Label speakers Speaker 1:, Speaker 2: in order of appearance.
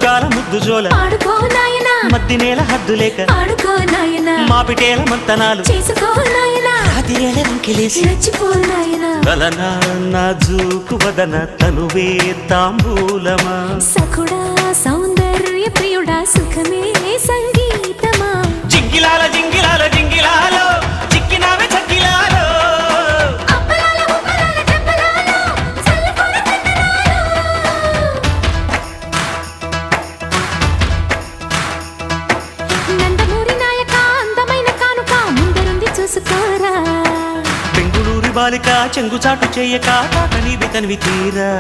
Speaker 1: ముత్యాల ముద్దు జోల
Speaker 2: ఆడుకో నాయనా
Speaker 1: మద్ది నేల హద్దు లేక
Speaker 2: ఆడుకో నాయనా
Speaker 1: మాపిటేల మంతనాలు
Speaker 2: చేసుకో నాయనా
Speaker 1: రాతిరేల రంకెలేసి
Speaker 2: రెచ్చిపో నాయనా
Speaker 1: కలనా నాజూకు వదన తనువే తాంబూలమా
Speaker 2: సఖుడా సౌందర్య ప్రియుడా సుఖమే సంగీతమా
Speaker 1: జింగిలాల జింగిలాల జింగిలాలో చిక్కినావే చక్కిలాలో
Speaker 2: అప్పలాల ఉప్పలాల టప్పలాల చల్లకొడ నందమూరి నాయక అందమైన కానుక ముందరుంది చూసుకోరా
Speaker 1: బెంగుళూరు బాలిక చెంగుచాటు చెయ్యక తాట నీవి తనివి తీరా